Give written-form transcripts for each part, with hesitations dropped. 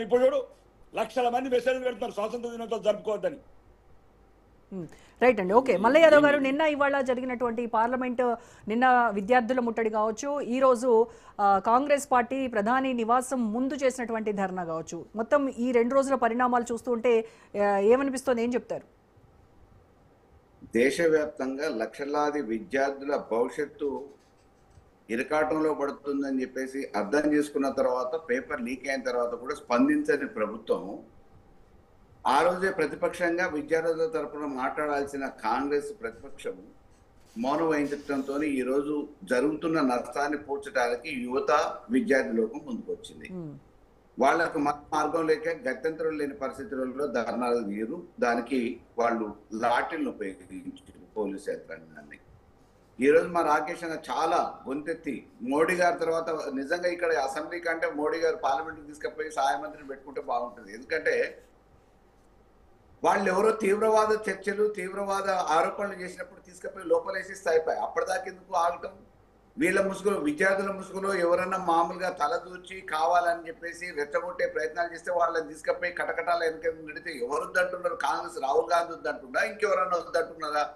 ఇప్పుడు చూడు లక్షల మంది మెసేజ్ పెడుతున్నారు స్వాతంత్ర దినోత్సవం జరుపుకోవద్దని. రైట్ అండి. ఓకే, మల్లయ్య యాదవ్ గారు, నిన్న ఇవాళ జరిగినటువంటి పార్లమెంట్, నిన్న విద్యార్థుల ముట్టడి కావచ్చు, ఈరోజు కాంగ్రెస్ పార్టీ ప్రధాని నివాసం ముందు చేసినటువంటి ధర్నా కావచ్చు, మొత్తం ఈ 2 రోజుల పరిణామాలు చూస్తుంటే ఏమనిపిస్తుంది, ఏం చెప్తారు? దేశవ్యాప్తంగా లక్షలాది విద్యార్థుల భవిష్యత్తు ఇరకాటంలో పడుతుందని చెప్పేసి అర్థం చేసుకున్న తర్వాత, పేపర్ లీక్ అయిన తర్వాత కూడా స్పందించని ప్రభుత్వం ఆ రోజే ప్రతిపక్షంగా విద్యార్థుల తరపున మాట్లాడాల్సిన కాంగ్రెస్ ప్రతిపక్షం మౌనం వహించడంతో ఈరోజు జరుగుతున్న నష్టాన్ని పూడ్చడానికి యువత విద్యార్థి లోకం ముందుకొచ్చింది. వాళ్ళకు మార్గం లేక గత్యంతరం లేని పరిస్థితులలో ధర్నాలు తీరు, దానికి వాళ్ళు లాఠీలను ఉపయోగించారు పోలీసు యంత్రాంగాన్ని. ఈరోజు మా రాకేష్ అన్న చాలా గొంతెత్తి మోడీ గారి తర్వాత నిజంగా ఇక్కడ అసెంబ్లీ కంటే మోడీ గారు పార్లమెంట్కి తీసుకుపోయి సహాయ మంత్రిని పెట్టుకుంటే బాగుంటుంది. ఎందుకంటే వాళ్ళు ఎవరో తీవ్రవాద చర్చలు, తీవ్రవాద ఆరోపణలు చేసినప్పుడు తీసుకుపోయి లోపలేసి అయిపోయి అప్పటిదాకా ఎందుకు ఆగటం? వీళ్ళ ముసుగులో, విద్యార్థుల ముసుగులో ఎవరన్నా మామూలుగా తలదూర్చి కావాలని చెప్పేసి రెచ్చగొట్టే ప్రయత్నాలు చేస్తే వాళ్ళని తీసుకుపోయి కటకటాల వెనక నడితే ఎవరు వద్దంటున్నారు? కాంగ్రెస్ రాహుల్ గాంధీ వద్దంటున్నా, ఇంకెవరన్నా వద్దంటున్నారా?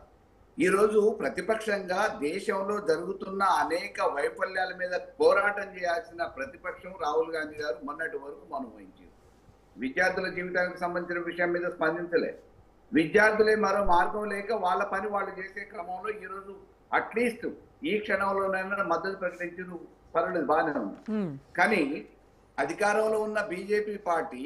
ఈరోజు ప్రతిపక్షంగా దేశంలో జరుగుతున్న అనేక వైఫల్యాల మీద పోరాటం చేయాల్సిన ప్రతిపక్షం రాహుల్ గాంధీ గారు మొన్నటి వరకు మౌనం వహించారు. విద్యార్థుల జీవితానికి సంబంధించిన విషయం మీద స్పందించలే. విద్యార్థులే మరో మార్గం లేక వాళ్ళ పని వాళ్ళు చేసే క్రమంలో ఈరోజు అట్లీస్ట్ ఈ క్షణంలోనైనా మద్దతు ప్రకటించిన పర్వాలేదు, బాగానే ఉంది. కానీ అధికారంలో ఉన్న బీజేపీ పార్టీ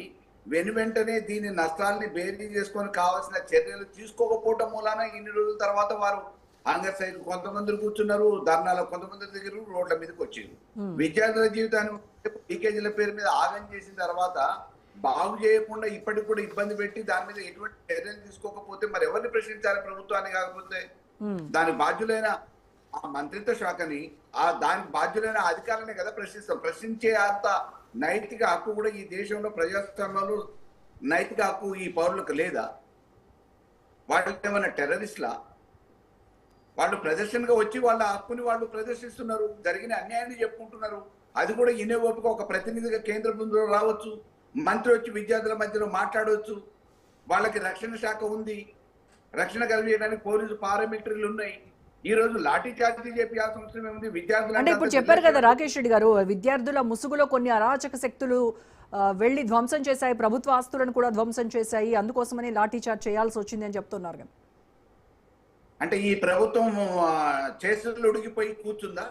వెనువెంటనే దీని నష్టాలని బేరీ చేసుకొని కావాల్సిన చర్యలు తీసుకోకపోవటం మూలాన ఇన్ని రోజుల తర్వాత వారు కాంగ్రెస్ సైడ్ కొంతమంది కూర్చున్నారు, ధర్నాలో కొంతమంది దగ్గర రోడ్ల మీదకి వచ్చారు. విద్యార్థుల జీవితాన్ని లీకేజీల పేరు మీద ఆగం చేసిన తర్వాత బాగు చేయకుండా ఇప్పటికి కూడా ఇబ్బంది పెట్టి దాని మీద ఎటువంటి చర్యలు తీసుకోకపోతే మరి ఎవరిని ప్రశ్నించాలి? ప్రభుత్వాన్ని కాకపోతే దానికి బాధ్యులైన ఆ మంత్రిత్వ శాఖని, దానికి బాధ్యులైన అధికారులనే కదా ప్రశ్నిస్తాం. ప్రశ్నించే అంత నైతిక హక్కు కూడా ఈ దేశంలో ప్రజాస్వామ్యంలో నైతిక హక్కు ఈ పౌరులకు లేదా? వాళ్ళు ఏమైనా టెర్రరిస్ట్లా? వాళ్ళు ప్రదర్శనగా వచ్చి వాళ్ళ హక్కుని వాళ్ళు ప్రదర్శిస్తున్నారు, జరిగిన అన్యాయాన్ని చెప్పుకుంటున్నారు. అది కూడా ఇనే ఓపిక ఒక ప్రతినిధిగా కేంద్ర బృందంలో రావచ్చు, మంత్రి వచ్చి విద్యార్థుల మధ్యలో మాట్లాడవచ్చు. వాళ్ళకి రక్షణ శాఖ ఉంది, రక్షణ కలిగించడానికి పోలీసు పారామిలిటరీలు ఉన్నాయి. ఈ రోజు లాఠీ చార్జీ చేయాల్సిన అవసరం ఏముంది? విద్యార్థులు అంటే ఇప్పుడు చెప్పారు కదా రాకేష్ రెడ్డి గారు, విద్యార్థుల ముసుగులో కొన్ని అరాచక శక్తులు వెళ్లి ధ్వంసం చేశాయి, ప్రభుత్వ ఆస్తులను కూడా ధ్వంసం చేశాయి, అందుకోసమని లాఠీ చార్జ్ చేయాల్సి వచ్చింది అని చెప్తున్నారు కదా. అంటే ఈ ప్రభుత్వం చేతులు ఉడిగిపోయి కూర్చుందా?